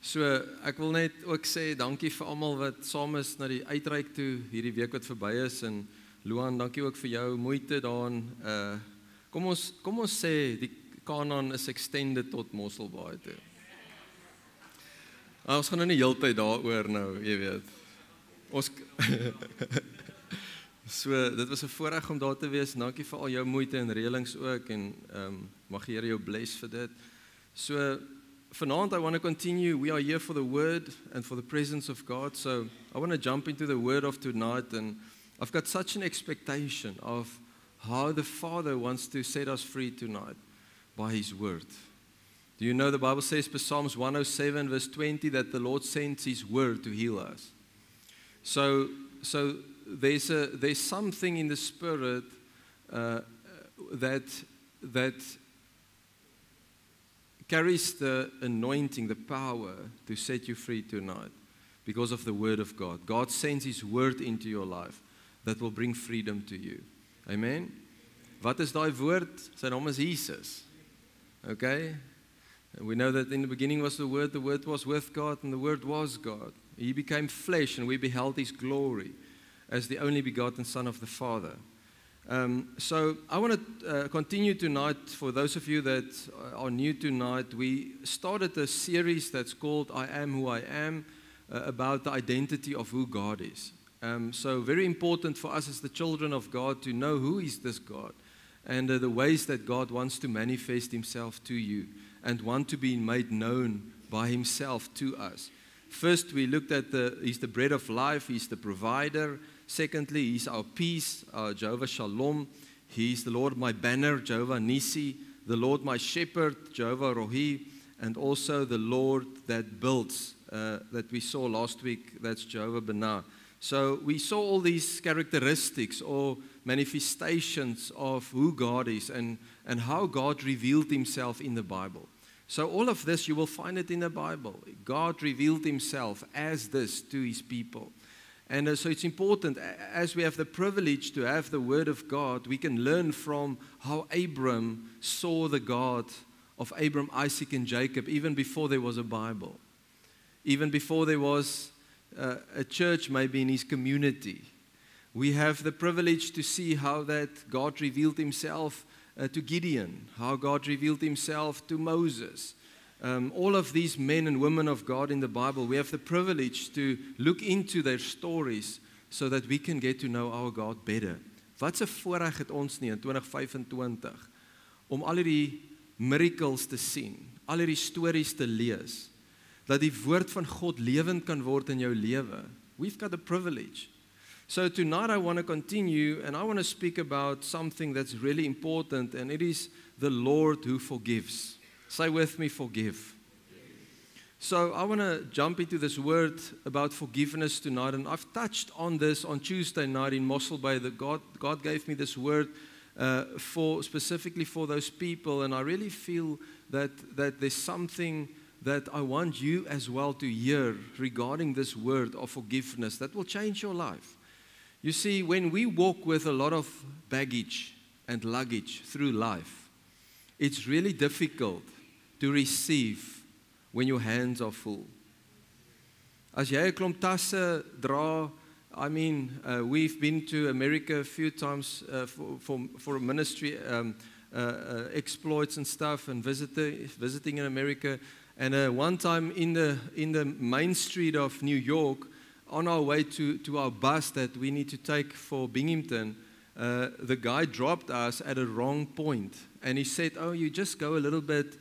So ek wil net ook sê dankie vir almal wat saam is na die uitreik toe hierdie week wat verby is en Luan, dankie ook vir jou moeite daarin. Kom ons sê die Kanaan is extended tot Mosselbaai toe. Ons gaan nou nie heeltyd daaroor nou, jy weet. Ons So dit was 'n voorreg om daar te wees. Dankie vir al jou moeite en reëlings ook en mag die Here jou bless vir dit. So vanaand I want to continue. We are here for the word and for the presence of God. So I want to jump into the word of tonight, and I've got such an expectation of how the Father wants to set us free tonight by His word. Do you know the Bible says, Psalms 107 verse 20, that the Lord sends His word to heal us. So there's something in the Spirit that carries the anointing, the power to set you free tonight because of the word of God. God sends His word into your life that will bring freedom to you. Amen? Wat is daai woord? Sy naam is Jesus. Okay? And we know that in the beginning was the Word was with God, and the Word was God. He became flesh, and we beheld His glory as the only begotten Son of the Father. So I want to continue tonight. For those of you that are new tonight, we started a series that's called I Am Who I Am, about the identity of who God is. So very important for us as the children of God to know who is this God and the ways that God wants to manifest Himself to you and want to be made known by Himself to us. First, we looked at He's the bread of life, He's the provider. Secondly, He's our peace, Jehovah Shalom. He's the Lord my banner, Jehovah Nisi. The Lord my shepherd, Jehovah Rohi. And also the Lord that builds, that we saw last week, that's Jehovah Benah. So we saw all these characteristics or manifestations of who God is and how God revealed Himself in the Bible. So all of this, you will find it in the Bible. God revealed Himself as this to His people. And so it's important, as we have the privilege to have the Word of God, we can learn from how Abram saw the God of Abram, Isaac, and Jacob, even before there was a Bible. Even before there was a church maybe in his community. We have the privilege to see how that God revealed Himself to Gideon, how God revealed Himself to Moses. All of these men and women of God in the Bible, we have the privilege to look into their stories so that we can get to know our God better. Wat 'n voorreg het ons nie in 2025 om al hierdie miracles te sien, al hierdie stories te lees, dat die woord van God lewend kan word in jou lewe. We've got a privilege. So tonight I want to continue and I want to speak about something that's really important, and it is the Lord who forgives. Say with me, forgive. So I want to jump into this word about forgiveness tonight, and I've touched on this on Tuesday night in Mosselbaai. That God gave me this word specifically for those people, and I really feel that there's something that I want you as well to hear regarding this word of forgiveness that will change your life. You see, when we walk with a lot of baggage and luggage through life, it's really difficult to receive when your hands are full. As jy 'n klomp tasse dra, I mean, we've been to America a few times for ministry exploits and stuff, and visiting in America. And one time in the main street of New York, on our way to our bus that we need to take for Binghamton, the guy dropped us at a wrong point. And he said, oh, you just go a little bit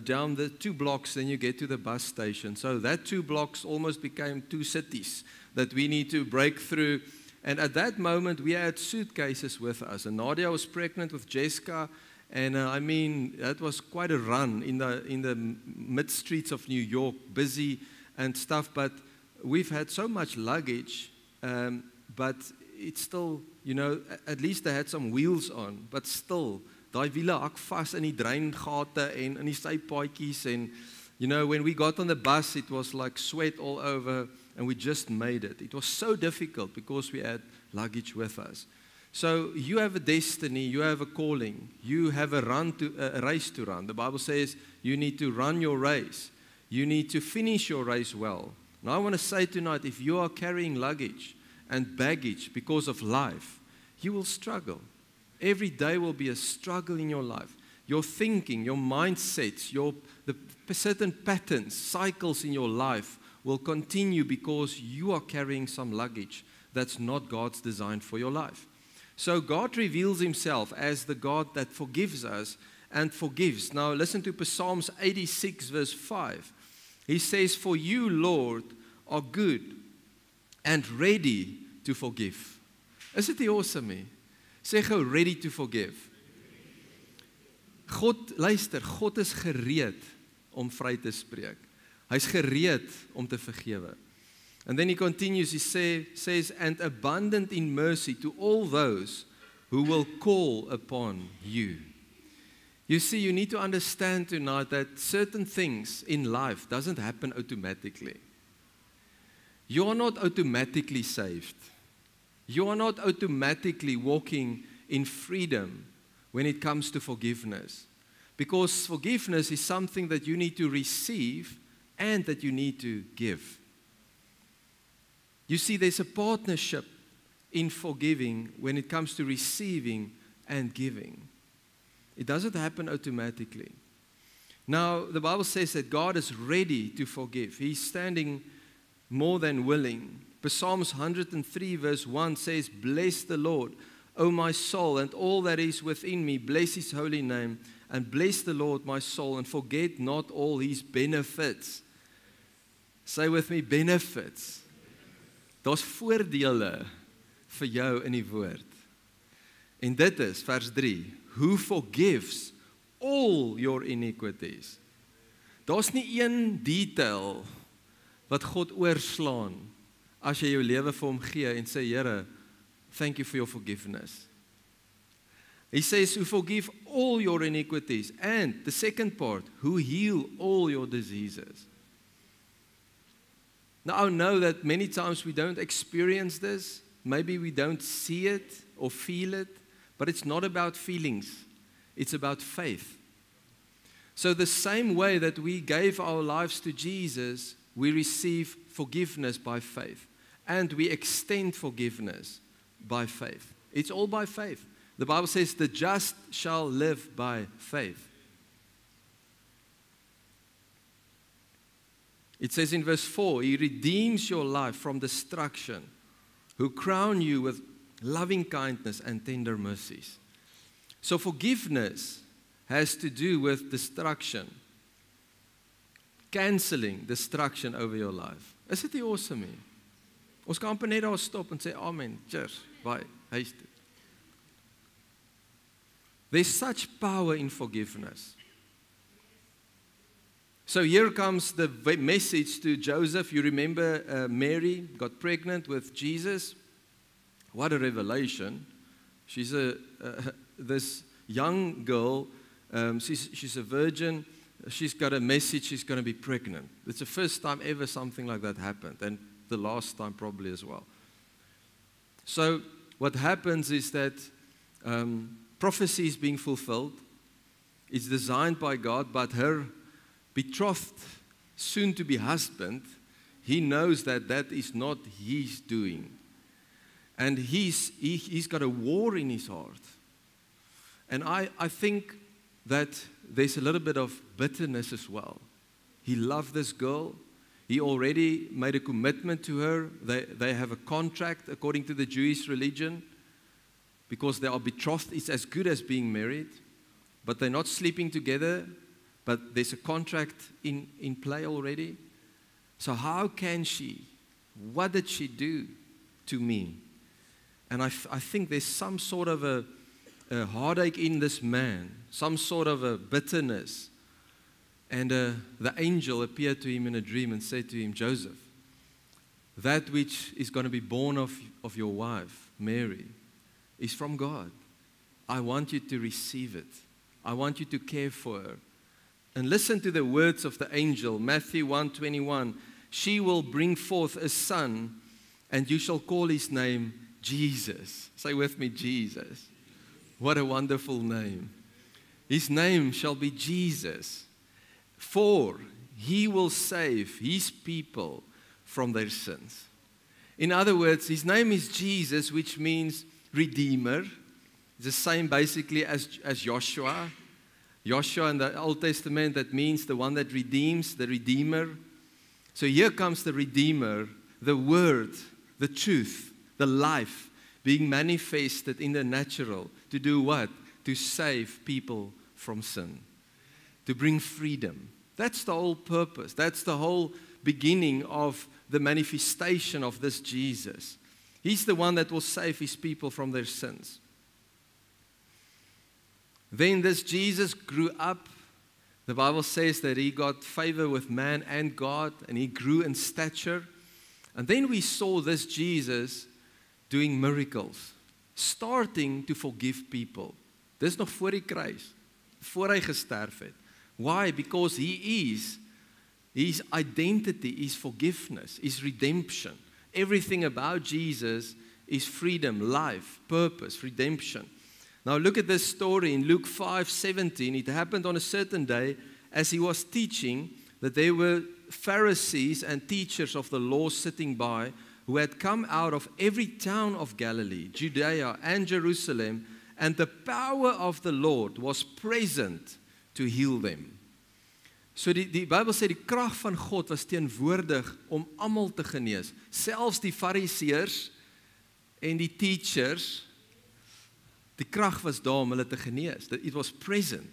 down the 2 blocks, then you get to the bus station. So that 2 blocks almost became 2 cities that we need to break through. And at that moment, we had suitcases with us. And Nadia was pregnant with Jessica. And I mean, that was quite a run in the mid-streets of New York, busy and stuff. But we've had so much luggage, but it's still, you know, at least they had some wheels on. But still, daai wiele hak vas in die dreingate en in die sypaadjies. And, you know, when we got on the bus, it was like sweat all over, and we just made it. It was so difficult because we had luggage with us. So you have a destiny, you have a calling, you have a race to run. The Bible says you need to run your race. You need to finish your race well. Now I want to say tonight, if you are carrying luggage and baggage because of life, you will struggle. Every day will be a struggle in your life. Your thinking, your mindsets, the certain patterns, cycles in your life will continue because you are carrying some luggage that's not God's design for your life. So God reveals himself as the God that forgives us and forgives. Now listen to Psalms 86 verse 5. He says, "For you, Lord, are good and ready to forgive." Is dit nie awesome nie? Sê gou, ready to forgive. God, luister, God is gereed om vry te spreek. Hy's gereed om te vergewe. And then he continues, he says, "And abundant in mercy to all those who will call upon you." You see, you need to understand tonight that certain things in life doesn't happen automatically. You are not automatically saved. You are not automatically walking in freedom when it comes to forgiveness. Because forgiveness is something that you need to receive and that you need to give. You see, there's a partnership in forgiving when it comes to receiving and giving. It doesn't happen automatically. Now, the Bible says that God is ready to forgive. He's standing more than willing. Psalms 103 verse 1 says, "Bless the Lord, O my soul, and all that is within me. Bless his holy name, and bless the Lord, my soul, and forget not all his benefits." Say with me, benefits. Daar's voordele vir jou in die woord. En dit is, vers 3, "Who forgives all your iniquities." Daar's nie een detail wat God oorslaan as jy jou lewe vir hom gee en sê, "Here, thank you for your forgiveness." He says, "Who forgive all your iniquities." And the second part, "Who heal all your diseases." Now, I know that many times we don't experience this. Maybe we don't see it or feel it. But it's not about feelings. It's about faith. So the same way that we gave our lives to Jesus, we receive forgiveness by faith. And we extend forgiveness by faith. It's all by faith. The Bible says, "The just shall live by faith." It says in verse 4, "He redeems your life from destruction, who crown you with loving kindness and tender mercies." So forgiveness has to do with destruction. Cancelling destruction over your life. Is dit nie awesome nie? Ons kan amper net daar stop en sê, "Amen, cheers, bye, huis toe." There's such power in forgiveness. So here comes the message to Joseph. You remember Mary got pregnant with Jesus. What a revelation. She's this young girl, she's a virgin, she's got a message, she's going to be pregnant. It's the first time ever something like that happened, and the last time probably as well. So what happens is that prophecy is being fulfilled. It's designed by God, but her betrothed, soon-to-be husband, he knows that that is not his doing. And he's got a war in his heart. And I think that there's a little bit of bitterness as well. He loved this girl. He already made a commitment to her. They have a contract according to the Jewish religion. Because they are betrothed, it's as good as being married. But they're not sleeping together. But there's a contract in play already. So how can she? What did she do to me? And I think there's some sort of a heartache in this man, some sort of a bitterness. And the angel appeared to him in a dream and said to him, "Joseph, that which is going to be born of your wife, Mary, is from God. I want you to receive it. I want you to care for her." And listen to the words of the angel, Matthew 1:21. "She will bring forth a son, and you shall call his name Jesus." Say with me, Jesus. What a wonderful name. His name shall be Jesus. For He will save His people from their sins. In other words, His name is Jesus, which means Redeemer. It's the same basically as Joshua. Joshua in the Old Testament, that means the one that redeems, the Redeemer. So here comes the Redeemer, the Word, the truth, the life being manifested in the natural. To do what? To save people from sin. To bring freedom. That's the whole purpose. That's the whole beginning of the manifestation of this Jesus. He's the one that will save His people from their sins. Then this Jesus grew up. The Bible says that He got favor with man and God, and He grew in stature. And then we saw this Jesus doing miracles, starting to forgive people. Dis nog voor die kruis, voor hy gesterf het. Why? Because His identity is forgiveness, is redemption. Everything about Jesus is freedom, life, purpose, redemption. Now look at this story in Luke 5:17. It happened on a certain day as He was teaching that there were Pharisees and teachers of the law sitting by who had come out of every town of Galilee, Judea and Jerusalem, and the power of the Lord was present to heal them. So die Bybel sê die krag van God was teenwoordig om almal te genees, selfs die Fariseërs en die teachers. Die krag was daar om hulle te genees. It was present.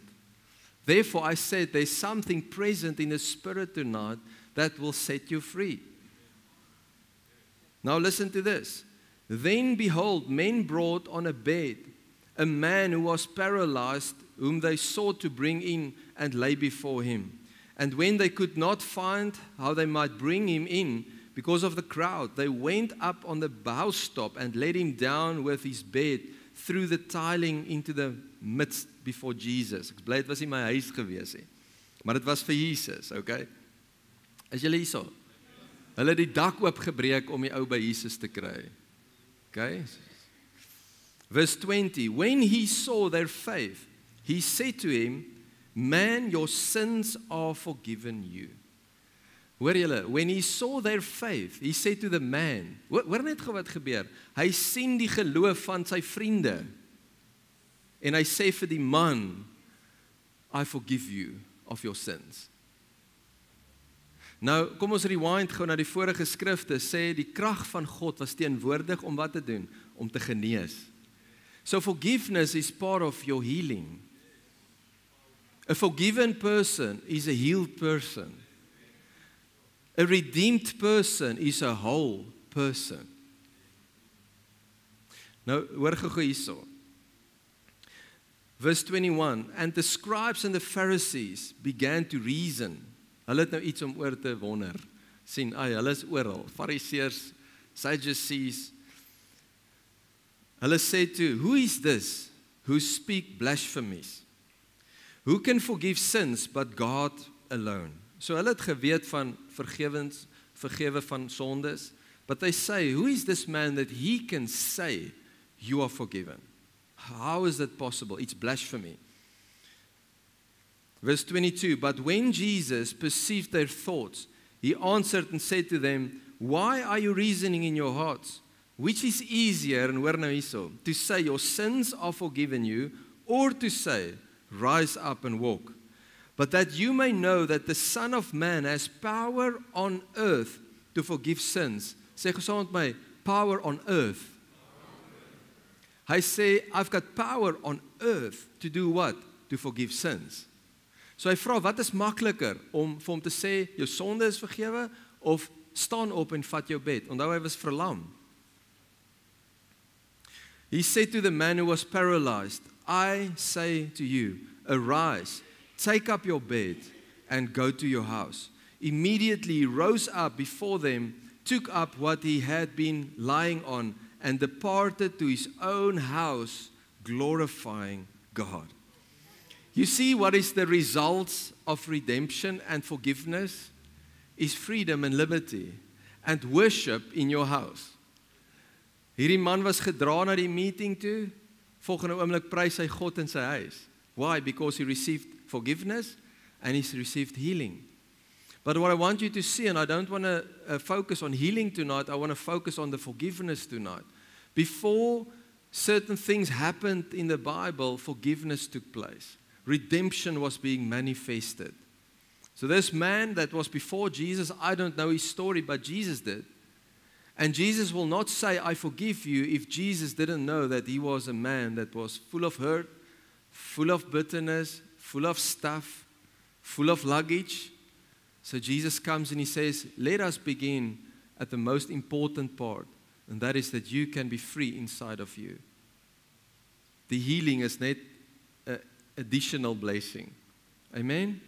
Therefore I said there's something present in the Spirit tonight that will set you free. Now listen to this. Then behold, men brought on a bed a man who was paralyzed, whom they sought to bring in and lay before Him. And when they could not find how they might bring Him in because of the crowd, they went up on the housetop and let Him down with His bed through the tiling into the midst before Jesus. Ek bly dit was nie my huis gewees nie, maar dit was vir Jesus, okay? Is julle hierso? Hulle het die dak oopgebreek om die ou by Jesus te kry. Okay? Verse 20, when He saw their faith, He said to him, man, your sins are forgiven you. Hoor julle, when He saw their faith, He said to the man, hoor net gou wat gebeur, hy sien die geloof van sy vriende, en hy sê vir die man, I forgive you of your sins. Nou, kom ons rewind gou na die vorige skrifte, sê die krag van God was teenwoordig om wat te doen? Om te genees. So forgiveness is part of your healing. A forgiven person is a healed person. A redeemed person is a whole person. Nou, hoor gou hierso. Verse 21, and the scribes and the Pharisees began to reason. Hulle het nou iets om oor te wonder. Sien, hulle is oral. Fariseërs, Sadducees. Hulle sê toe, who is this who speak blasphemies? Who can forgive sins but God alone? So hulle het geweet van vergewe van sondes, but they say, who is this man that he can say you are forgiven? How is that possible? It's blasphemy. Verse 22, but when Jesus perceived their thoughts, He answered and said to them, why are you reasoning in your hearts? Which is easier, and hoor nou hierso, to say your sins are forgiven you, or to say, rise up and walk? But that you may know that the Son of Man has power on earth to forgive sins. Sê gesaam met my, power on earth. Hy sê, I've got power on earth to do what? To forgive sins. So hy vra, wat is makliker om vir hom te sê, jou sonde is vergewe, of staan op en vat jou bed? Onthou hy was verlam. He said to the man who was paralyzed, I say to you, arise, take up your bed, and go to your house. Immediately he rose up before them, took up what he had been lying on, and departed to his own house, glorifying God. You see what is the results of redemption and forgiveness? Is freedom and liberty and worship in your house. Hierdie man was gedra na die meeting toe, volgende oomblik prys hy God in sy huis. Why? Because he received forgiveness and he received healing. But what I want you to see, and I don't want to focus on healing tonight, I want to focus on the forgiveness tonight. Before certain things happened in the Bible, forgiveness took place. Redemption was being manifested. So this man that was before Jesus, I don't know his story, but Jesus did. And Jesus will not say, I forgive you, if Jesus didn't know that he was a man that was full of hurt, full of bitterness, full of stuff, full of luggage. So Jesus comes and he says, let us begin at the most important part, and that is that you can be free inside of you. The healing is not an additional blessing. Amen?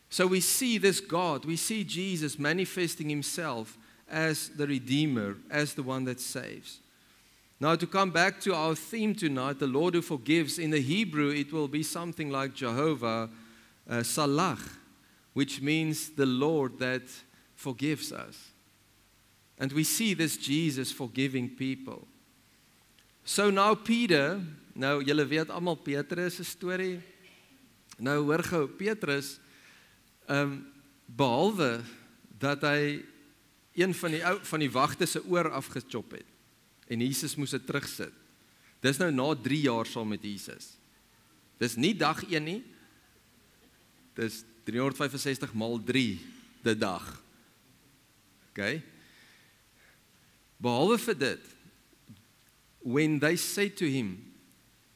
So we see this God, we see Jesus manifesting himself as the Redeemer, as the one that saves. Now to come back to our theme tonight, the Lord who forgives, in the Hebrew it will be something like Jehovah Salach, which means the Lord that forgives us. And we see this Jesus forgiving people. So now Peter, nou julle weet almal Petrus se storie. Nou hoor gou, Petrus, behalwe dat hy een van die wagte se oor afgechop het, en Jesus moes dit terugsit. Dis nou na 3 jaar saam met Jesus. Dis nie dag 1 nie, dis 365 maal 3 die dag. Okay? Behalwe vir dit, when they say to him,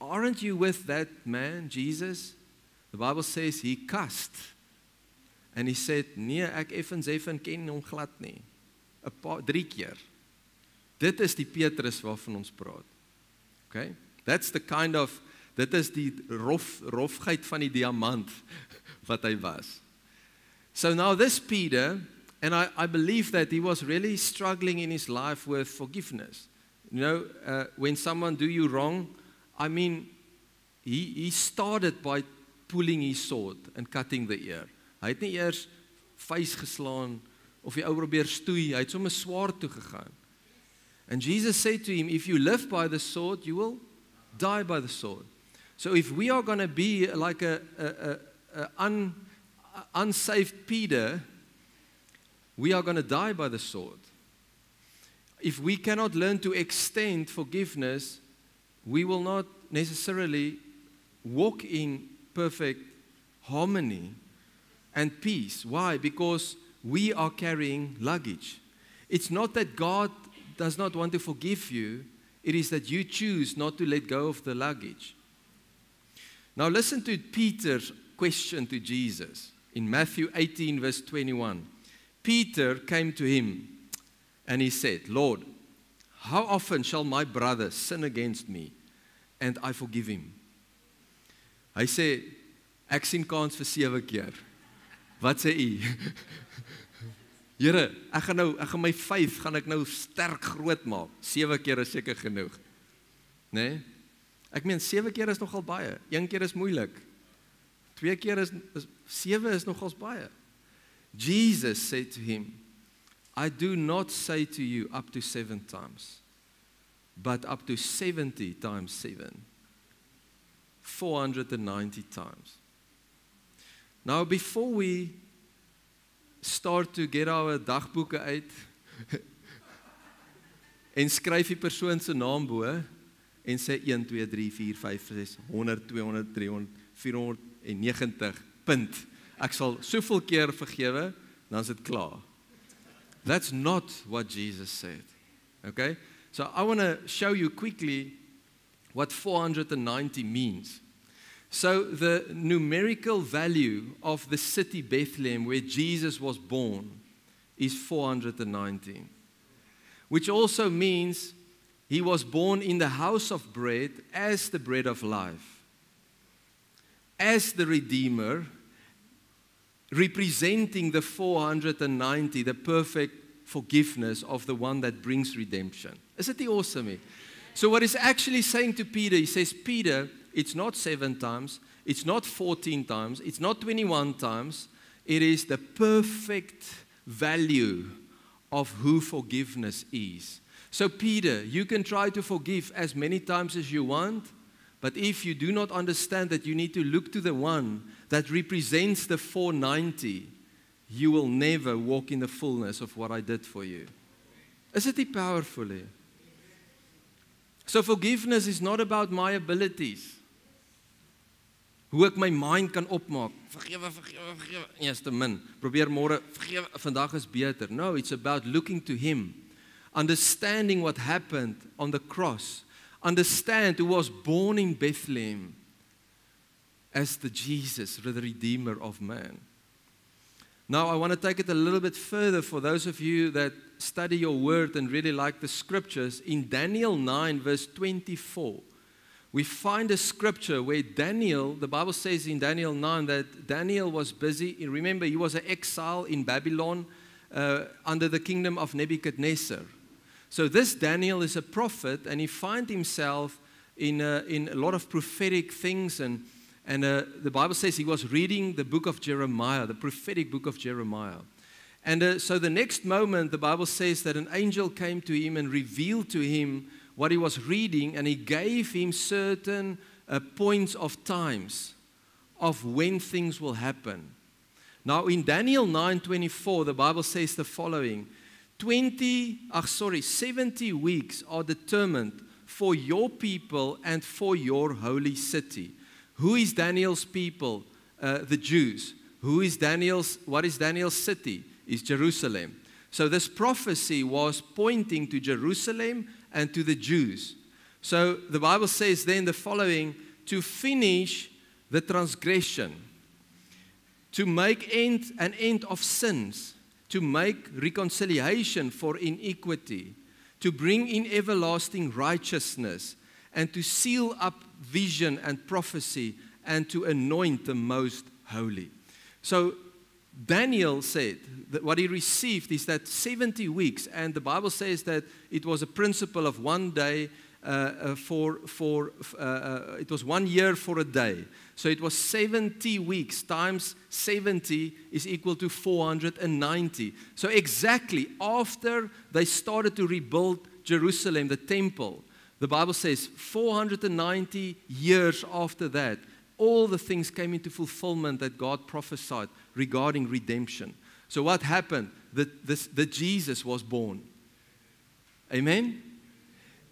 aren't you with that man, Jesus? The Bible says he cussed. And he said, nee, ek effens ken hom glad nie. 3 keer. Dit is die Petrus waarvan ons praat. Okay? That's the kind of, dit is die rofheid van die diamant wat hy was. So now this Peter, and I believe that he was really struggling in his life with forgiveness. You know, when someone do you wrong, I mean, he started by pulling his sword and cutting the ear. Hy het nie eers vuis geslaan of die ou probeer stoei, hy het sommer swaard toe gegaan. And Jesus said to him, if you live by the sword, you will die by the sword. So if we are going to be like a unsaved Peter, we are going to die by the sword. If we cannot learn to extend forgiveness, we will not necessarily walk in perfect harmony and peace. Why? Because we are carrying luggage. It's not that God does not want to forgive you, it is that you choose not to let go of the luggage. Now listen to Peter's question to Jesus in Matthew 18 verse 21. Peter came to him and he said, Lord, how often shall my brother sin against me and I forgive him? Hy sê, ek sien kans vir 7 keer. Wat sê u? Here, ek gaan my faith gaan ek nou sterk groot maak. 7 keer is seker genoeg. Nee? Ek meen 7 keer is nogal baie. 1 keer is moeilik. 2 keer is 7 is nogals baie. Jesus said to him, I do not say to you up to 7 times, but up to 70 times 7. 490 times. Now before we start to get our dagboeke uit en skryf die persoon se naam bo en sê 1, 2, 3, 4, 5, 6, 100, 200, 300, 490, punt. Ek sal soveel keer vergewe, dan is dit klaar. That's not what Jesus said. Okay? So I want to show you quickly what 490 means. So the numerical value of the city Bethlehem where Jesus was born is 419. Which also means he was born in the house of bread as the bread of life. As the Redeemer, representing the 490, the perfect forgiveness of the one that brings redemption. Isn't it awesome? So what he's actually saying to Peter, he says, Peter, it's not 7 times, it's not 14 times, it's not 21 times, it is the perfect value of who forgiveness is. So Peter, you can try to forgive as many times as you want, but if you do not understand that you need to look to the one that represents the 490, you will never walk in the fullness of what I did for you. Is it nie powerful nie? So forgiveness is not about my abilities. Hoe ek my mind kan opmaak. Vergewe. Eers te min. Probeer môre, vergewe, vandag is beter. No, it's about looking to Him. Understanding what happened on the cross. Understand who was born in Bethlehem as the Jesus, the Redeemer of man. Now, I want to take it a little bit further for those of you that study your word and really like the scriptures. In Daniel 9, verse 24, we find a scripture where Daniel, the Bible says in Daniel 9 that Daniel was busy. Remember, he was an exile in Babylon under the kingdom of Nebuchadnezzar. So this Daniel is a prophet, and he finds himself in a lot of prophetic things. And the Bible says he was reading the book of Jeremiah, the prophetic book of Jeremiah. And so the next moment, the Bible says that an angel came to him and revealed to him what he was reading, and he gave him certain points of times of when things will happen. Now in Daniel 9:24, the Bible says the following: 70 weeks are determined for your people and for your holy city. Who is Daniel's people? The Jews. What is Daniel's city? Is Jerusalem. So this prophecy was pointing to Jerusalem and to the Jews. So the Bible says then the following: to finish the transgression, to make an end of sins, to make reconciliation for iniquity, to bring in everlasting righteousness, and to seal up vision and prophecy, and to anoint the most holy. So Daniel said that what he received is that 70 weeks, and the Bible says that it was a principle of one day it was 1 year for a day. So it was 70 weeks times 70 is equal to 490. So exactly after they started to rebuild Jerusalem, the temple, the Bible says 490 years after that, all the things came into fulfillment that God prophesied regarding redemption. So what happened? The Jesus was born. Amen?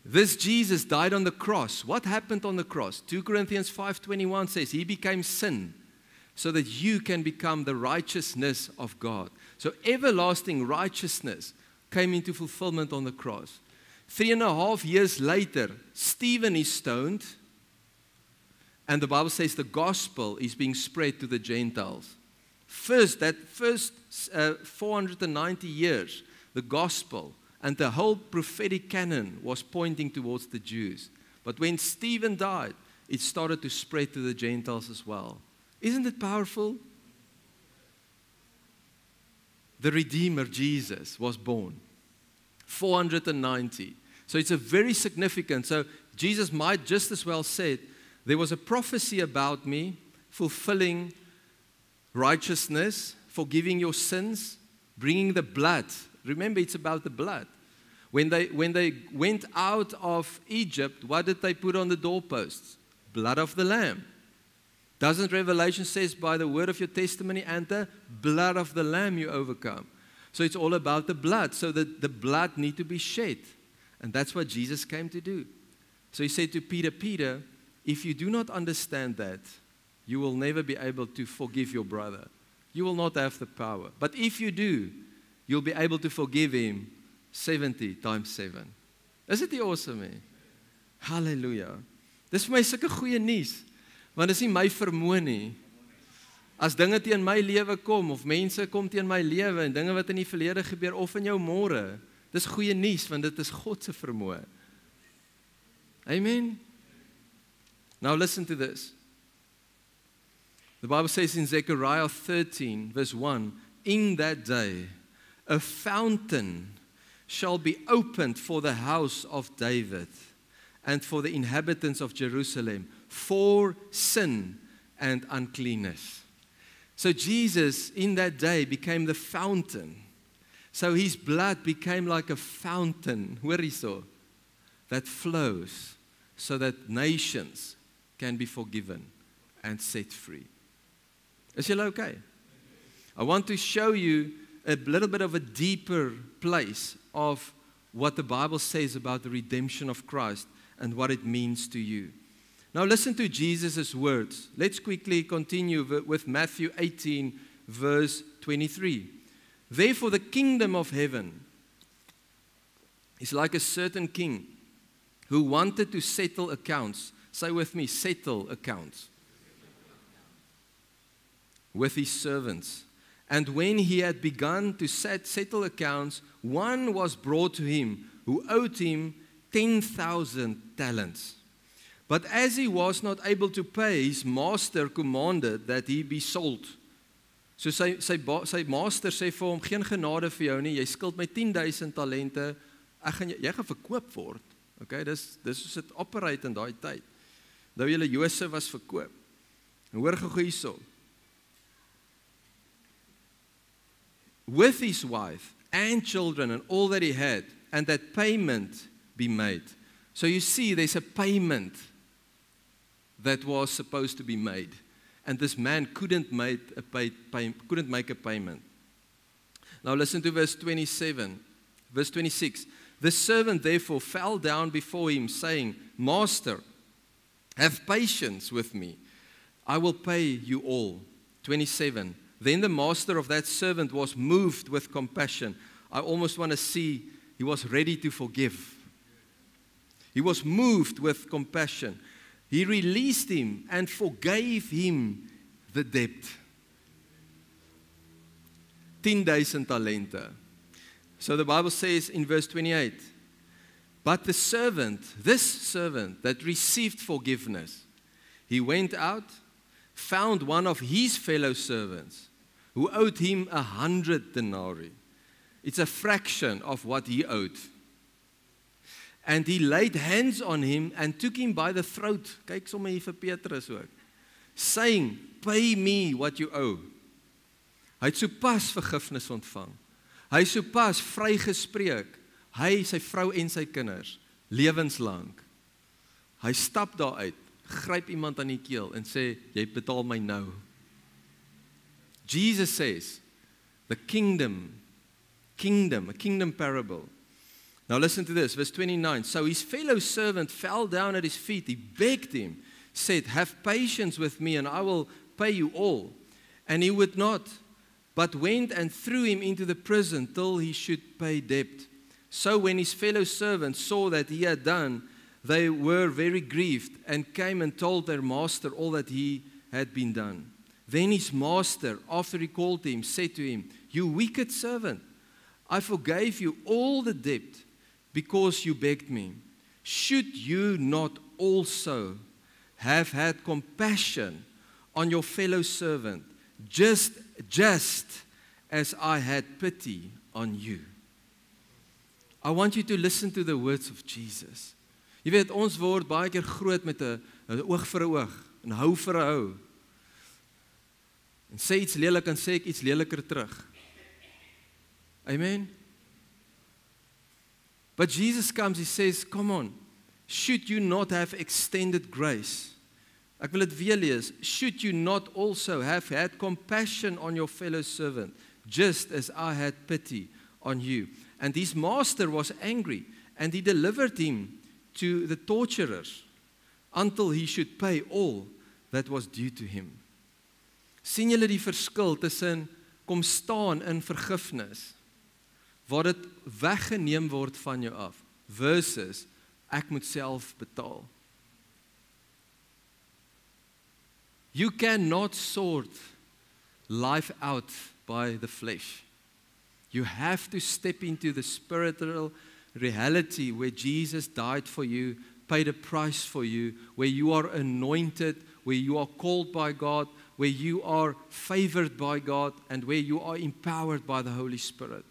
This Jesus died on the cross. What happened on the cross? 2 Corinthians 5:21 says, He became sin so that you can become the righteousness of God. So everlasting righteousness came into fulfillment on the cross. 3.5 years later, Stephen is stoned, and the Bible says the gospel is being spread to the Gentiles. First 490 years, the gospel and the whole prophetic canon was pointing towards the Jews. But when Stephen died, it started to spread to the Gentiles as well. Isn't it powerful? The Redeemer, Jesus, was born. 490. So it's a very significant. So Jesus might just as well said, there was a prophecy about me, fulfilling righteousness, forgiving your sins, bringing the blood. Remember, it's about the blood. When they went out of Egypt, what did they put on the doorposts? Blood of the Lamb. Doesn't Revelation says, by the word of your testimony and the blood of the Lamb you overcome. So it's all about the blood. So that the blood need to be shed. And that's what Jesus came to do. So he said to Peter, Peter, if you do not understand that, you will never be able to forgive your brother. You will not have the power. But if you do, you'll be able to forgive him 70 times 7. Is dit nie awesome nie? Halleluja. Dis vir my sulke goeie nuus. Want dis nie my vermoë nie. As dinge teen my lewe kom of mense kom teen my lewe en dinge wat in die verlede gebeur of in jou môre, dis goeie nuus want dit is God se vermoë. Amen. Now listen to this. The Bible says in Zechariah 13 verse 1, in that day a fountain shall be opened for the house of David and for the inhabitants of Jerusalem for sin and uncleanness. So Jesus in that day became the fountain. So his blood became like a fountain, hoor hierso, that flows so that nations can be forgiven and set free. Is julle okay? I want to show you a little bit of a deeper place of what the Bible says about the redemption of Christ and what it means to you. Now listen to Jesus' words. Let's quickly continue with Matthew 18, verse 23. Therefore the kingdom of heaven is like a certain king who wanted to settle accounts. Say with me, settle accounts. With his servants. And when he had begun to settle accounts, one was brought to him who owed him 10,000 talents. But as he was not able to pay, his master commanded that he be sold. So sy master sê vir hom, geen genade vir jou nie, jy skuld my 10,000 talente, jy gaan verkoop word. Okay, dis soos dit operate in daai tyd. Nou julle Josef was verkoop. En hoor gou hierso. With his wife and children and all that he had, and that payment be made. So you see, there's a payment that was supposed to be made, and this man couldn't make a payment. Now listen to verse 27, verse 26. The servant therefore fell down before him, saying, Master, have patience with me. I will pay you all. 27. Then the master of that servant was moved with compassion. I almost want to see, he was ready to forgive. He was moved with compassion. He released him and forgave him the debt. 10,000 talente. So the Bible says in verse 28, but this servant that received forgiveness, he went out, found one of his fellow servants who owed him 100 denarii. It's a fraction of what he owed. And he laid hands on him and took him by the throat. Kyk sommer hier vir Petrus ook. Saying, pay me what you owe. Hy het sopas vergifnis ontvang. Hy het sopas vrygespreek. Hy, sy vrou en sy kinders, lewenslang. Hy stap daar uit, gryp iemand aan die keel en sê, jy betaal my nou. Jesus says, the kingdom, a kingdom parable. Now listen to this, verse 29. So his fellow servant fell down at his feet. He begged him, said, have patience with me and I will pay you all. And he would not, but went and threw him into the prison till he should pay debt. So when his fellow servants saw that he had done, they were very grieved and came and told their master all that he had been done. Then his master, after he called him, said to him, you wicked servant, I forgave you all the debt because you begged me. Should you not also have had compassion on your fellow servant, just as I had pity on you? I want you to listen to the words of Jesus. Jy weet, ons word baie keer groot met 'n oog vir 'n oog, en hou vir 'n hou. En sê iets lelik, en sê ek iets leliker terug. Amen? But Jesus comes, he says, come on, should you not have extended grace? Ek wil dit weer lees. Should you not also have had compassion on your fellow servant, just as I had pity on you? And his master was angry, and he delivered him to the torturers until he should pay all that was due to him. Sien julle die verskil tussen kom staan in vergifnis, waar dit weggeneem word van jou af, versus ek moet self betaal. You cannot sort life out by the flesh. You have to step into the spiritual reality where Jesus died for you, paid a price for you, where you are anointed, where you are called by God, where you are favored by God, and where you are empowered by the Holy Spirit.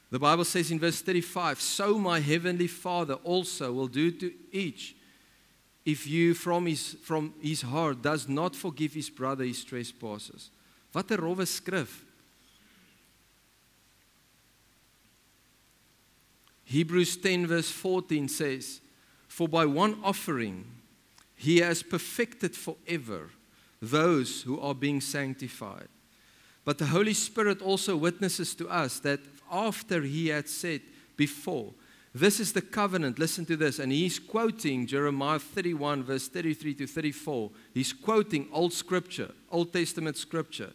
The Bible says in verse 35, so my heavenly Father also will do to each if you from his heart does not forgive his brother his trespasses. Wat 'n rowwe skrif. Hebrews 10 verse 14 says, for by one offering he has perfected forever those who are being sanctified. But the Holy Spirit also witnesses to us that after He had said before, this is the covenant, listen to this, and he's quoting Jeremiah 31 verse 33 to 34. He's quoting Old Scripture, Old Testament Scripture.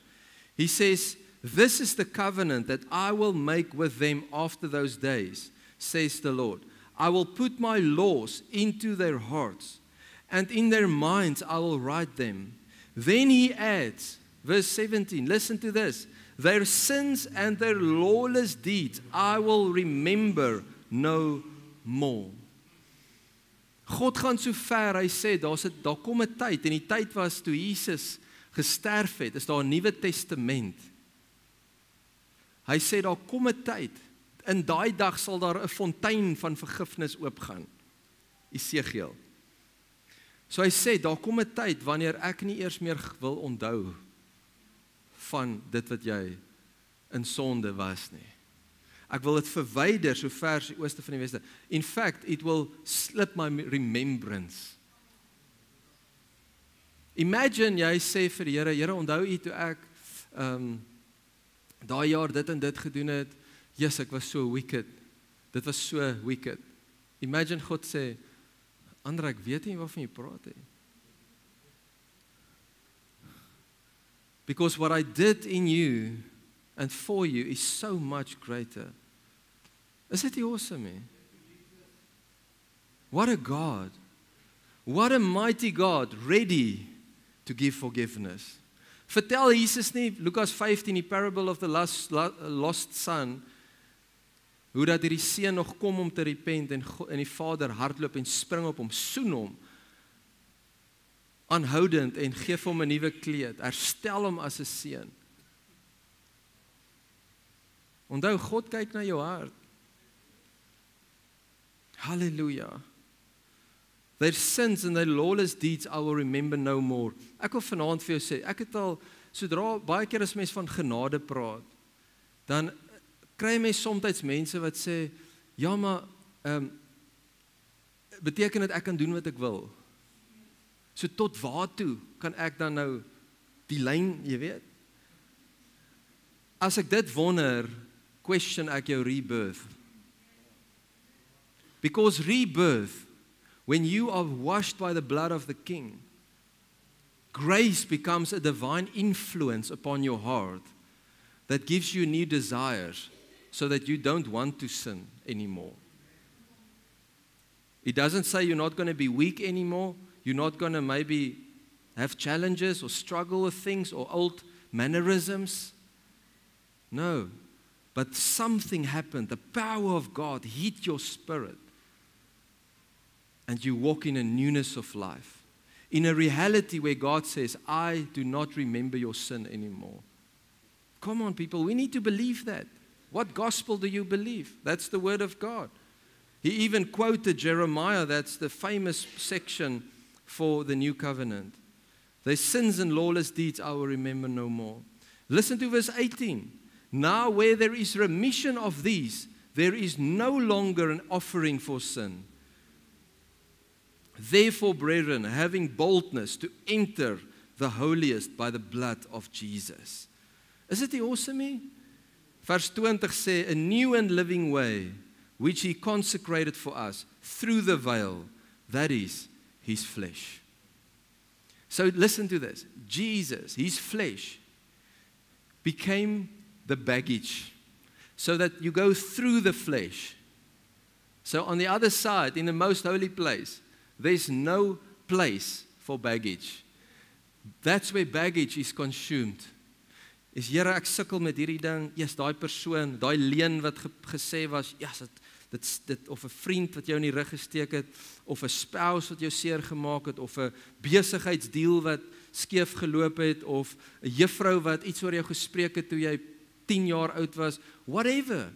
He says, this is the covenant that I will make with them after those days, says the Lord. I will put my laws into their hearts, and in their minds I will write them. Then he adds, verse 17, listen to this. Their sins and their lawless deeds I will remember no more. God gaan so ver, hy sê, daar kom 'n tyd, en die tyd was toe Jesus gesterf het, is daar 'n Nuwe Testament. Hy sê, daar kom 'n tyd, in daai dag sal daar 'n fontein van vergifnis oopgaan. Esegiel. So hy sê, daar kom 'n tyd, wanneer ek nie eers meer wil onthou van dit wat jy in sonde was nie. Ek wil dit verwyder so ver as die ooste van die weste. In fact, it will slip my remembrance. Imagine jy sê vir die Here, Here, onthou U toe ek daai jaar dit en dit gedoen het. Yes, ek was so wicked. Dit was so wicked. Imagine God sê, Andre, ek weet nie waarvan jy praat nie. Because what I did in you and for you is so much greater. Is it awesome, man? What a God. What a mighty God, ready to give forgiveness. Vertel Jesus nie, Lukas 15, die parable of the lost son, hoe dat die seun nog kom om te repent en die vader hardloop en spring op hom, soen hom, aanhoudend en geef hom 'n nuwe kleed, herstel hom as 'n seun. Onthou, God kyk na jou hart. Hallelujah. Their sins and their lawless deeds I will remember no more. Ek wil vanaand vir jou sê, ek het al, sodra baie keer as mens van genade praat, dan kry mens soms mense wat sê, ja maar, beteken dit ek kan doen wat ek wil? So tot waartoe kan ek dan nou die lyn, jy weet? As ek dit wonder, question ek jou rebirth. Because rebirth, when you are washed by the blood of the King, grace becomes a divine influence upon your heart that gives you new desires so that you don't want to sin anymore. It doesn't say you're not going to be weak anymore, you're not going to maybe have challenges or struggle with things or old mannerisms. No, but something happened. The power of God hit your spirit. And you walk in a newness of life. In a reality where God says, I do not remember your sin anymore. Come on, people, we need to believe that. What gospel do you believe? That's the word of God. He even quoted Jeremiah, that's the famous section for the new covenant. Their sins and lawless deeds I will remember no more. Listen to verse 18. Now where there is remission of these, there is no longer an offering for sin. Therefore, brethren, having boldness to enter the holiest by the blood of Jesus. Is it awesome? Verse 20 sê, a new and living way, which He consecrated for us through the veil, that is, His flesh. So listen to this. Jesus, His flesh, became the baggage, so that you go through the flesh. So on the other side, in the most holy place, there's no place for baggage. That's where baggage is consumed. Is Here, ek sukkel met hierdie ding, yes, daai persoon, daai leuen wat gesê was, yes, dit of 'n vriend wat jou in die rug gesteek het, of 'n spouse wat jou seer gemaak het, of 'n besigheidsdeal wat skeef geloop het, of 'n juffrou wat iets oor jou gespreek het toe jy 10 jaar oud was, whatever.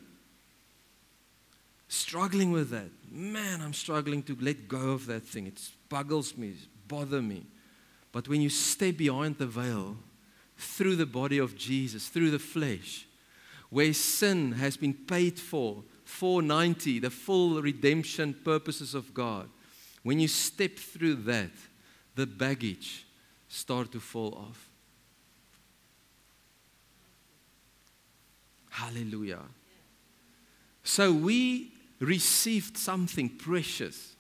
Struggling with that. Man, I'm struggling to let go of that thing. It buggles me, it bothers me. But when you step behind the veil, through the body of Jesus, through the flesh, where sin has been paid for, 490, the full redemption purposes of God, when you step through that, the baggage, start to fall off. Hallelujah. So we received something precious.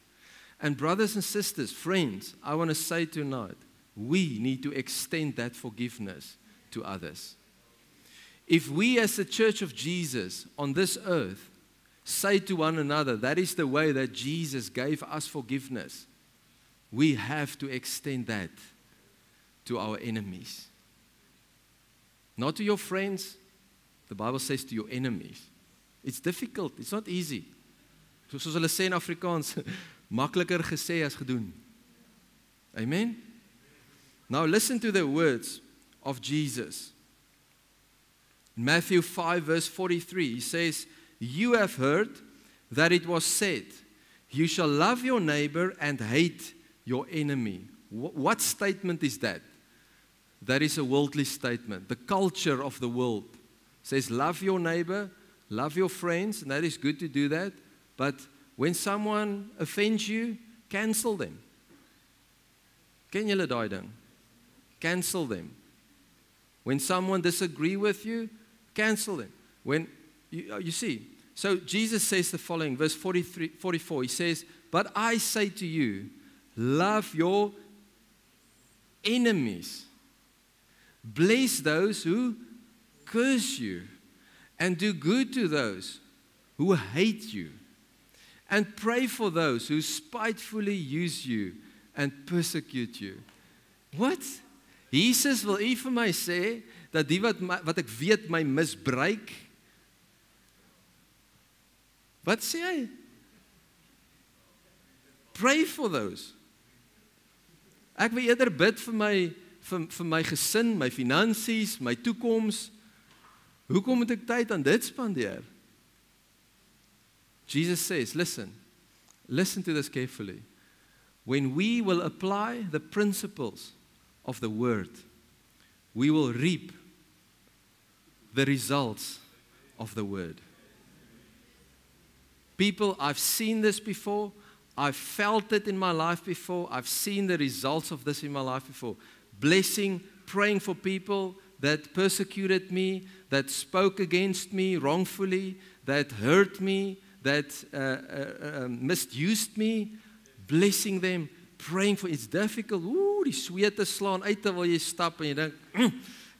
And brothers and sisters, friends, I want to say tonight, we need to extend that forgiveness to others. If we as the Church of Jesus on this earth say to one another, that is the way that Jesus gave us forgiveness, we have to extend that to our enemies. Not to your friends. The Bible says to your enemies. It's difficult. It's not easy. Soos hulle sê in Afrikaans, makliker gesê as gedoen. Amen? Now listen to the words of Jesus. In Matthew 5 verse 43, he says, you have heard that it was said, you shall love your neighbor and hate your enemy. What statement is that? That is a worldly statement. The culture of the world says, love your neighbor, love your friends, and that is good to do that. But when someone offends you, cancel them. Ken julle daai ding? Cancel them. When someone disagrees with you, cancel them. When you see, so Jesus says the following, verse 44, he says, but I say to you, love your enemies. Bless those who curse you, and do good to those who hate you, and pray for those who spitefully use you and persecute you. What? Jesus wil u vir my sê dat die wat ek weet my misbruik. Wat sê hy? Pray for those. Ek wil eerder bid vir my gesin, my finansies, my toekoms. Hoekom moet ek tyd aan dit spandeer? Jesus says, listen to this carefully. When we will apply the principles of the word, we will reap the results of the word. People, I've seen this before. I've felt it in my life before. I've seen the results of this in my life before. Blessing, praying for people that persecuted me, that spoke against me wrongfully, that hurt me, that misused me, blessing them, praying for. It's difficult. Ooh, die swete slaan uit terwyl jy stap en jy dink,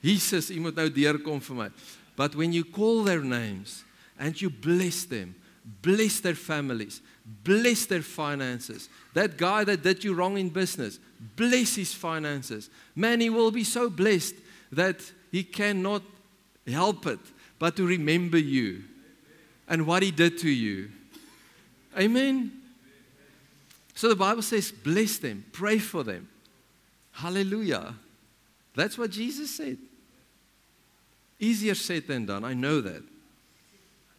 Jesus, jy moet nou deurkom vir my. But when you call their names and you bless them, bless their families, bless their finances. That guy that did you wrong in business, bless his finances. Man, he will be so blessed that he cannot help it but to remember you and what he did to you. Amen? So the Bible says, bless them, pray for them. Hallelujah. That's what Jesus said. Easier said than done, I know that.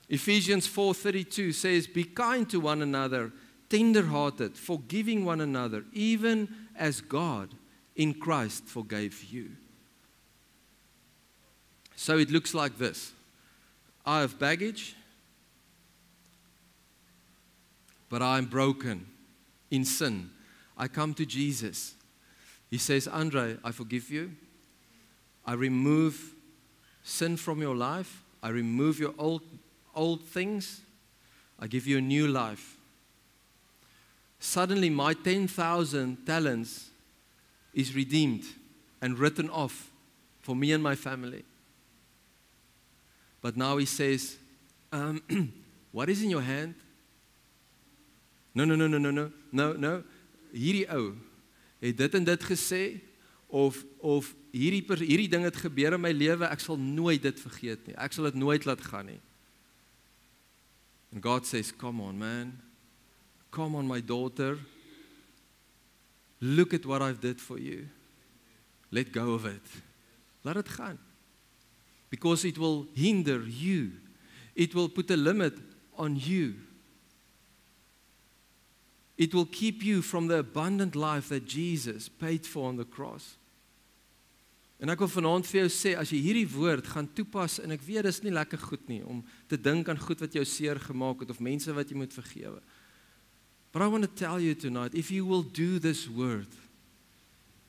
Ephesians 4:32 says, be kind to one another, tender-hearted, forgiving one another, even as God in Christ forgave you. So it looks like this. I have baggage, but I am broken in sin. I come to Jesus. He says, Andre, I forgive you. I remove sin from your life. I remove your old things. I give you a new life. Suddenly my 10,000 talents is redeemed and written off for me and my family. But now he says, what is in your hand? No. Hierdie ou het dit en dit gesê, of hierdie ding het gebeur in my lewe, ek sal nooit dit vergeet nie. Ek sal dit nooit laat gaan nie. And God says, come on, man. Come on, my daughter. Look at what I've did for you. Let go of it. Laat het gaan. Because it will hinder you. It will put a limit on you. It will keep you from the abundant life that Jesus paid for on the cross. En ek wil vanaand vir jou sê, as jy hierdie woord gaan toepas, en ek weet dis nie lekker goed nie, om te dink aan goed wat jou seer gemaak het, of mense wat jy moet vergewe. But I want to tell you tonight, if you will do this word,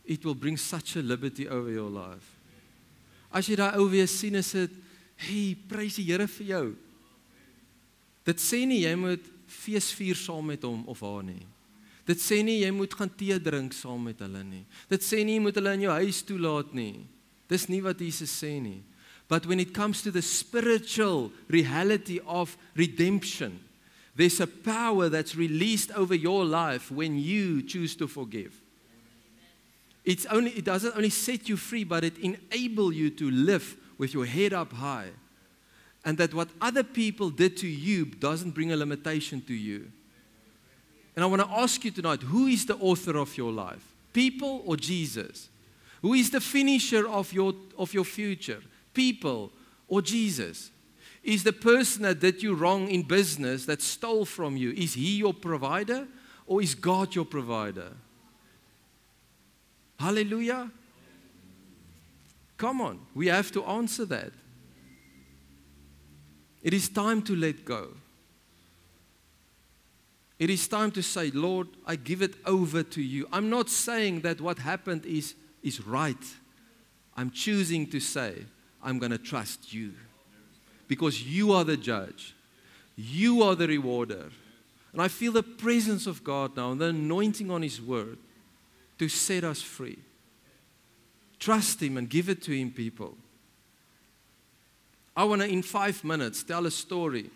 it will bring such a liberty over your life. As jy daai ou weer sien, is dit, hey, prys die Here vir jou. Dit sê nie, jy moet fees vier saam met hom of haar nie. Dit sê nie, jy moet gaan tee drink saam met hulle nie. Dit sê nie, jy moet hulle in jou huis toelaat nie. Dis nie wat Jesus sê nie. But when it comes to the spiritual reality of redemption, there's a power that's released over your life when you choose to forgive. It doesn't only set you free, but it enables you to live with your head up high. And that what other people did to you doesn't bring a limitation to you. And I want to ask you tonight, who is the author of your life? People or Jesus? Who is the finisher of your future? People or Jesus? Is the person that did you wrong in business, that stole from you, is he your provider or is God your provider? Hallelujah. Come on, we have to answer that. It is time to let go. It is time to say, Lord, I give it over to you. I'm not saying that what happened is right. I'm choosing to say, I'm going to trust you. Because you are the judge. You are the rewarder. And I feel the presence of God now, and the anointing on His word to set us free. Trust Him and give it to Him, people. I want to, in 5 minutes, tell a story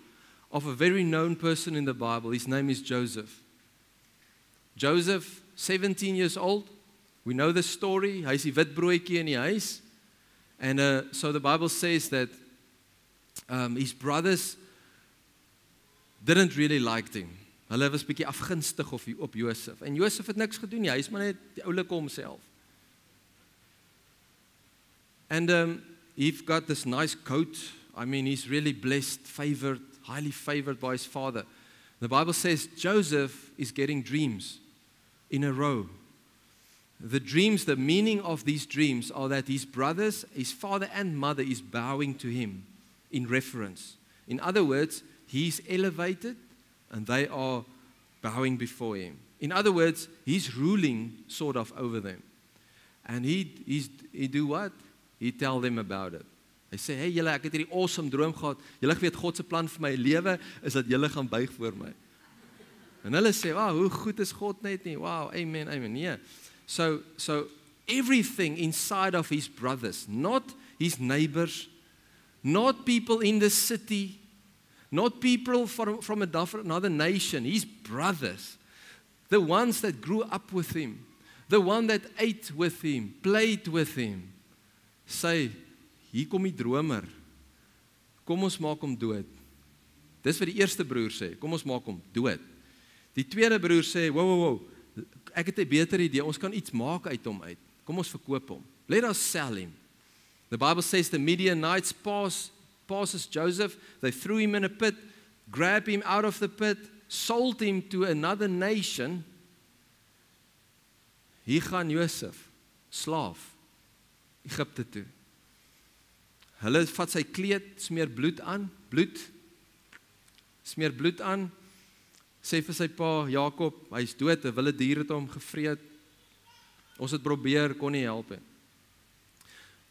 of a very known person in the Bible. His name is Joseph. Joseph, 17 years old. We know the story. Hy is die wit broodjie in die huis. And so the Bible says that his brothers didn't really like him. Hulle was bietjie afgunstig op Josef. En Josef het niks gedoen nie. Hy is maar net die oulike homself. And he's got this nice coat. I mean, he's really blessed, favored, highly favored by his father. The Bible says Joseph is getting dreams in a row. The dreams, the meaning of these dreams are that his brothers, his father and mother is bowing to him in reference. In other words, he's elevated and they are bowing before him. In other words, he's ruling sort of over them. And he do what? He tell them about it. Hy sê, hey julle, ek het hierdie awesome droom gehad. Julle weet God se plan vir my lewe is dat julle gaan buig voor my. En hulle sê, wow, hoe goed is God net nie? Wow, amen, amen. Nee. So everything inside of his brothers, not his neighbors, not people in the city, not people from another nation, his brothers, the ones that grew up with him, the one that ate with him, played with him, sê, hier kom die dromer, kom ons maak hom dood. Dis wat die eerste broer sê, kom ons maak hom dood. Die tweede broer sê, wow, ek het 'n beter idee, ons kan iets maak uit hom uit. Kom ons verkoop hom. Let us sell him. The Bible says the Midianites passes Joseph, they threw him in a pit, grabbed him out of the pit, sold him to another nation. Hier gaan Josef, slaaf, Egipte toe. Hulle vat sy kleed, smeer bloed aan, smeer bloed aan, sê vir sy pa, Jakob, hy is dood, 'n wilde dier het hom gevreet. Ons het probeer, kon nie help nie.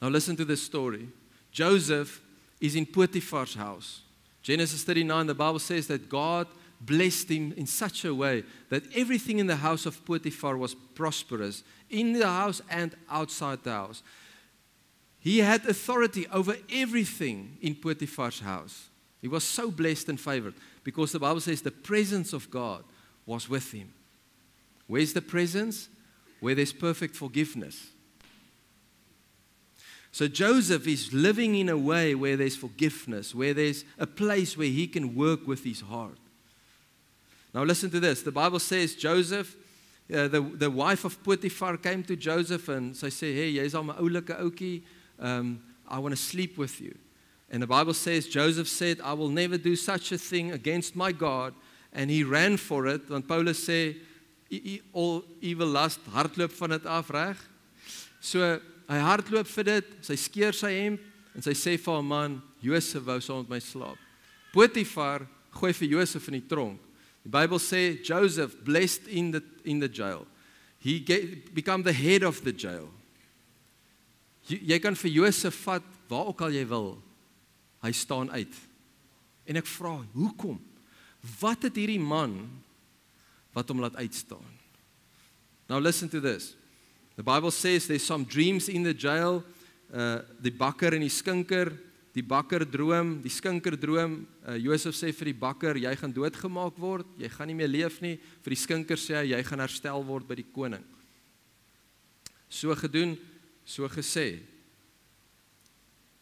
Now listen to this story. Joseph is in Potiphar's house. Genesis 39, the Bible says that God blessed him in such a way that everything in the house of Potiphar was prosperous, in the house and outside the house. He had authority over everything in Potiphar's house. He was so blessed and favored because the Bible says the presence of God was with him. Where's the presence? Where there's perfect forgiveness. So Joseph is living in a way where there's forgiveness, where there's a place where he can work with his heart. Now listen to this. The Bible says Joseph, the wife of Potiphar came to Joseph and sy sê, hey, jy's al my oulike ouetjie, I want to sleep with you. And the Bible says, Joseph said, I will never do such a thing against my God. And he ran for it. Want Paulus sê, all evil lust, hardloop van dit af, reg? So, hy hardloop vir dit, sy skeer sy hemp, en sy sê vir haar man, Josef wou saam met my slaap. Potiphar gooi vir Josef in die tronk. The Bible sê, Joseph blessed in the jail. become the head of the jail. Jy kan vir Josef vat waar ook al jy wil. Hy staan uit. En ek vra, hoekom? Wat het hierdie man wat hom laat uitstaan? Now listen to this. The Bible says there's some dreams in the jail. Die bakker en die skinker, die bakker droom, die skinker droom. Josef sê vir die bakker, jy gaan doodgemaak word, jy gaan nie meer leef nie. Vir die skinker sê hy, jy gaan herstel word by die koning. So gedoen, so gesê.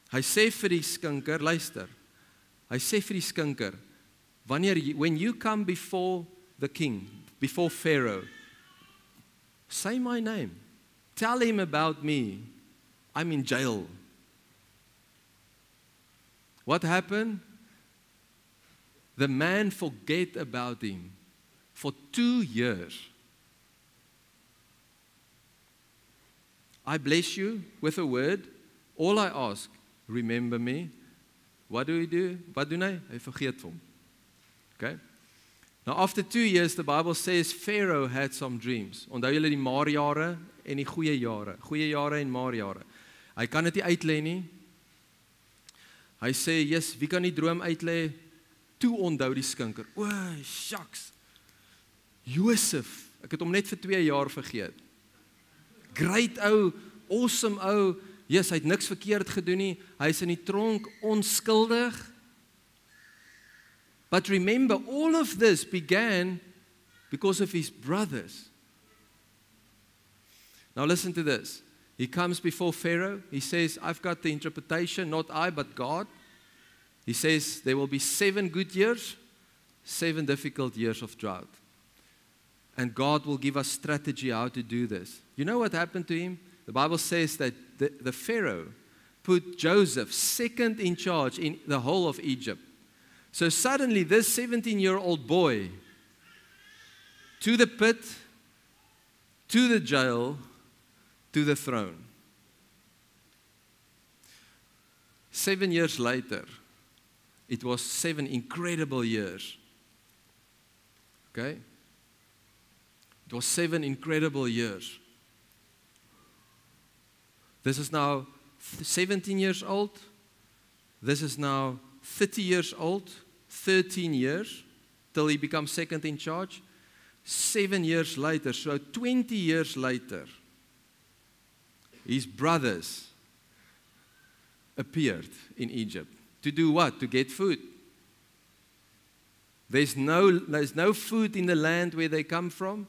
Hy sê vir die skinker, luister, hy sê vir die skinker, when you come before the king, before Pharaoh, say my name, tell him about me, I'm in jail. What happened? The man forget about him for 2 years. I bless you with a word. All I ask, remember me. What do we do? Wat doen hy? Hy vergeet hom. Okay? Now after 2 years, the Bible says Pharaoh had some dreams. Onthou julle die maar-jare en die goeie jare. Goeie jare en maar-jare. Hy kan dit nie uitlê nie. Hy sê, yes, wie kan die droom uitlê? Toe onthou die skinker. O, shucks. Josef, ek het hom net vir 2 jaar vergeet. Great ou, awesome ou. Yes, hy het niks verkeerd gedoen nie. Hy is in die tronk onskuldig. But remember, all of this began because of his brothers. Now listen to this. He comes before Pharaoh. He says, I've got the interpretation, not I, but God. He says, there will be 7 good years, 7 difficult years of drought. And God will give us strategy how to do this. You know what happened to him? The Bible says that the Pharaoh put Joseph second in charge in the whole of Egypt. So suddenly this 17-year-old boy, to the pit, to the jail, to the throne. 7 years later, it was 7 incredible years. Okay? It was 7 incredible years. This is now 17 years old. This is now 30 years old. 13 years till he becomes second in charge. 7 years later, so 20 years later, his brothers appeared in Egypt. To do what? To get food. There's no food in the land where they come from.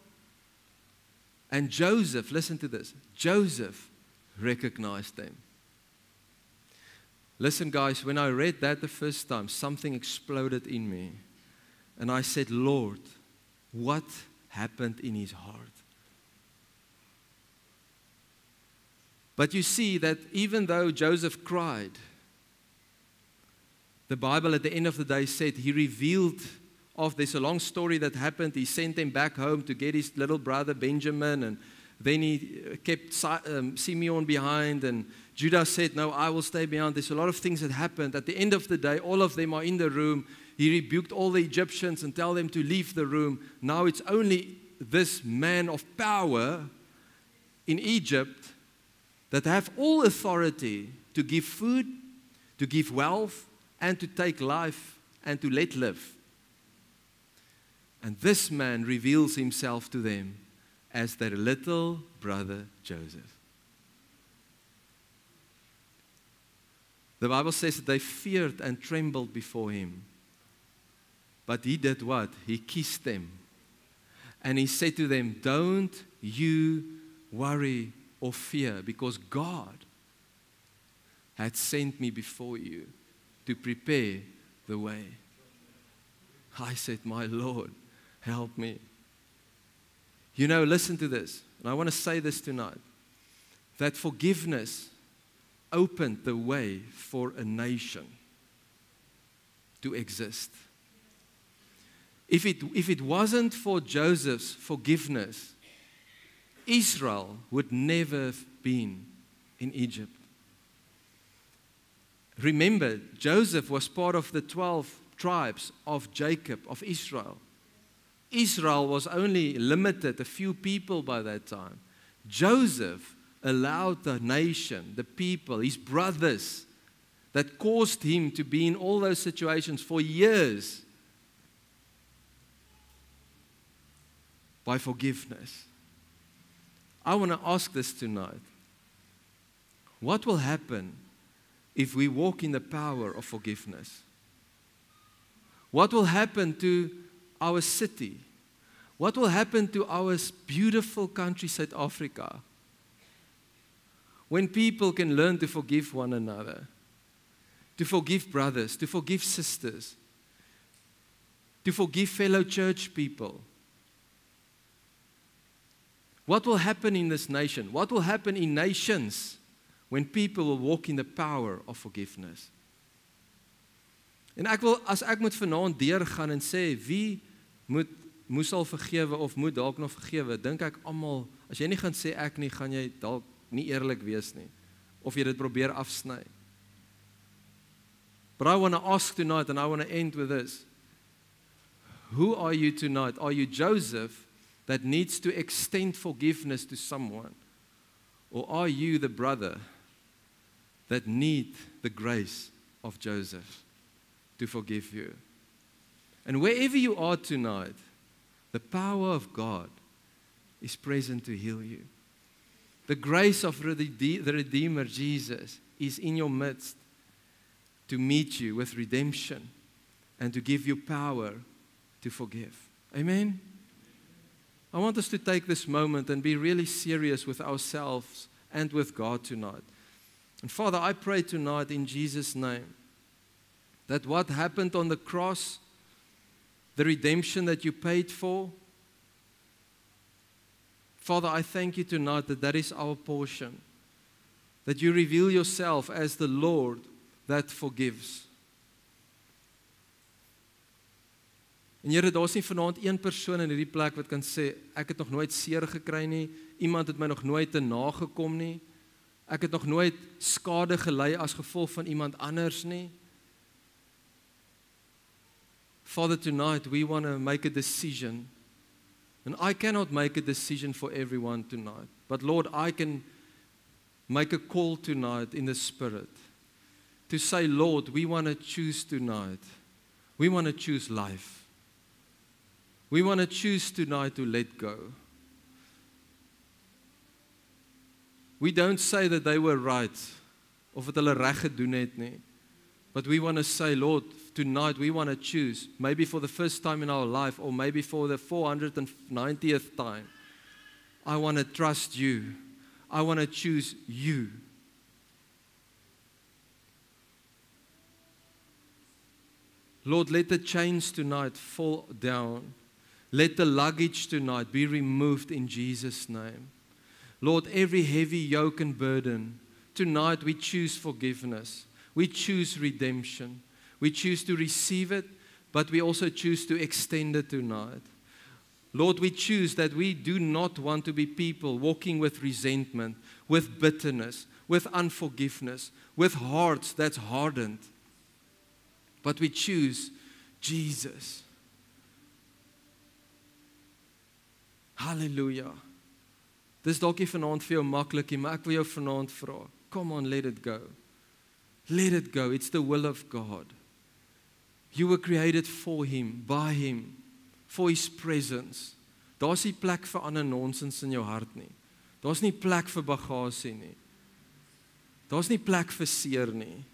And Joseph, listen to this, Joseph recognized them. Listen guys, when I read that the first time, something exploded in me. And I said, Lord, what happened in his heart? But you see that even though Joseph cried, the Bible at the end of the day said he revealed there's a long story that happened. He sent them back home to get his little brother Benjamin, and then he kept Simeon behind, and Judah said, no, I will stay behind. There's a lot of things that happened. At the end of the day, all of them are in the room. He rebuked all the Egyptians and tell them to leave the room. Now it's only this man of power in Egypt that have all authority to give food, to give wealth, and to take life, and to let live. And this man reveals himself to them as their little brother Joseph. The Bible says that they feared and trembled before him. But he did what? He kissed them. And he said to them, don't you worry or fear, because God had sent me before you to prepare the way. I said, my Lord, help me. You know, listen to this. And I want to say this tonight. That forgiveness opened the way for a nation to exist. If it wasn't for Joseph's forgiveness, Israel would never have been in Egypt. Remember, Joseph was part of the 12 tribes of Jacob, of Israel. Israel was only limited, a few people by that time. Joseph allowed the nation, the people, his brothers, that caused him to be in all those situations for years, by forgiveness. I want to ask this tonight. What will happen if we walk in the power of forgiveness? What will happen to our city? What will happen to our beautiful country, South Africa, when people can learn to forgive one another, to forgive brothers, to forgive sisters, to forgive fellow church people? What will happen in this nation? What will happen in nations when people will walk in the power of forgiveness? En as ek moet vanaand deurgaan en sê, wie moes al vergewe of moet dalk nog vergewe, dink ek almal, as jy nie gaan sê ek nie, gaan jy dalk nie eerlik wees nie, of jy dit probeer afsny. But I want to ask tonight, and I want to end with this. Who are you tonight? Are you Joseph that needs to extend forgiveness to someone? Or are you the brother that need the grace of Joseph to forgive you? And wherever you are tonight, the power of God is present to heal you. The grace of the Redeemer, Jesus, is in your midst to meet you with redemption and to give you power to forgive. Amen? I want us to take this moment and be really serious with ourselves and with God tonight. And Father, I pray tonight in Jesus' name that what happened on the cross, the redemption that you paid for, Father, I thank you tonight that that is our portion. That you reveal yourself as the Lord that forgives. En Here, daar's nie vanaand een persoon in hierdie plek wat kan sê, ek het nog nooit seer gekry nie, iemand het my nog nooit te nagekom nie, ek het nog nooit skade gelei as gevolg van iemand anders nie. Father, tonight we want to make a decision. And I cannot make a decision for everyone tonight. But Lord, I can make a call tonight in the Spirit to say, Lord, we want to choose tonight. We want to choose life. We want to choose tonight to let go. We don't say that they were right of wat hulle reg gedoen het nie. But we want to say, Lord, tonight we want to choose, maybe for the first time in our life, or maybe for the 490th time, I want to trust you. I want to choose you. Lord, let the chains tonight fall down. Let the luggage tonight be removed in Jesus' name. Lord, every heavy yoke and burden, tonight we choose forgiveness. We choose redemption. We choose to receive it, but we also choose to extend it tonight. Lord, we choose that we do not want to be people walking with resentment, with bitterness, with unforgiveness, with hearts that's hardened. But we choose Jesus. Hallelujah. Dis dalk nie vanaand vir jou maklik nie, maar ek wil jou vanaand vra. Come on, let it go. Let it go. It's the will of God. You were created for Him, by Him, for His presence. Daar's nie plek vir ander nonsens in jou hart nie. Daar's nie plek vir bagasie nie. Daar's nie plek vir seer nie.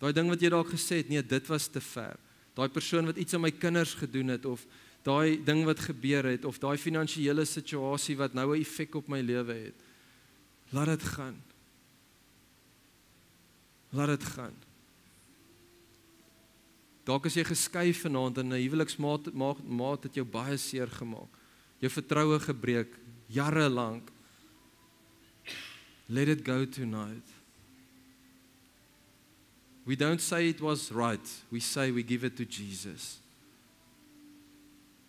Daai ding wat jy dalk gesê het, nee, dit was te ver. Daai persoon wat iets aan my kinders gedoen het, of daai ding wat gebeur het, of daai finansiële situasie wat nou 'n effek op my lewe het. Laat dit gaan. Laat dit gaan. Dalk as jy geskei vanaand en 'n huweliksmaat het jou baie seer gemaak. Jou vertroue gebreek, jare lank. Let it go tonight. We don't say it was right. We say we give it to Jesus.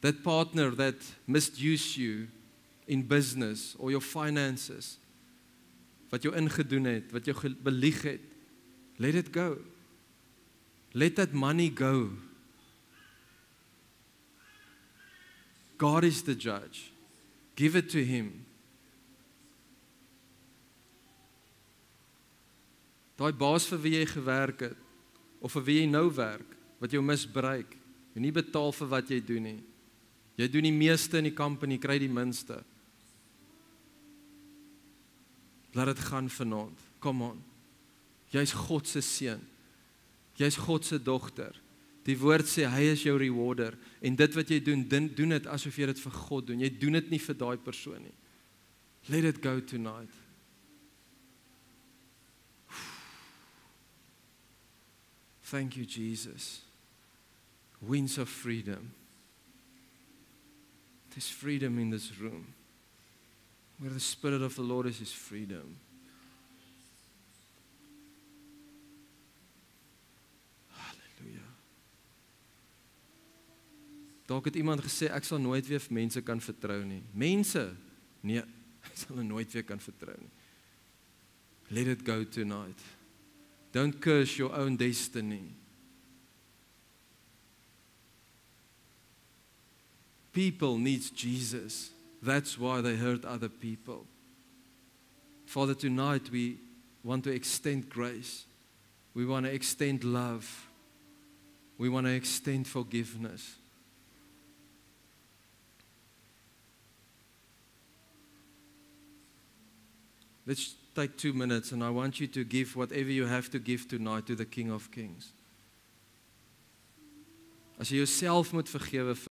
That partner that misused you in business or your finances, wat jou ingedoen het, wat jou belieg het, let it go. Let that money go. God is the judge. Give it to Him. Daai baas vir wie jy gewerk het, of vir wie jy nou werk, wat jou misbruik, jy nie betaal vir wat jy doen nie. Jy doen die meeste in die company, kry die minste. Laat dit gaan vanaand. Come on. Jy's God se seun. Jy's God se dogter. Die woord sê hy is jou rewarder en dit wat jy doen, doen dit asof jy dit vir God doen. Jy doen dit nie vir daai persoon nie. Let it go tonight. Thank you, Jesus. Winds of freedom. There's freedom in this room. Where the Spirit of the Lord is freedom. Hallelujah. Dalk het iemand gesê, ek sal nooit weer mense kan vertrou nie. Mense? Nee, ek sal nooit weer kan vertrou nie. Let it go tonight. Don't curse your own destiny. People need Jesus. That's why they hurt other people. Father, tonight we want to extend grace. We want to extend love. We want to extend forgiveness. Let's take 2 minutes and I want you to give whatever you have to give tonight to the King of Kings. As jy jouself moet vergewe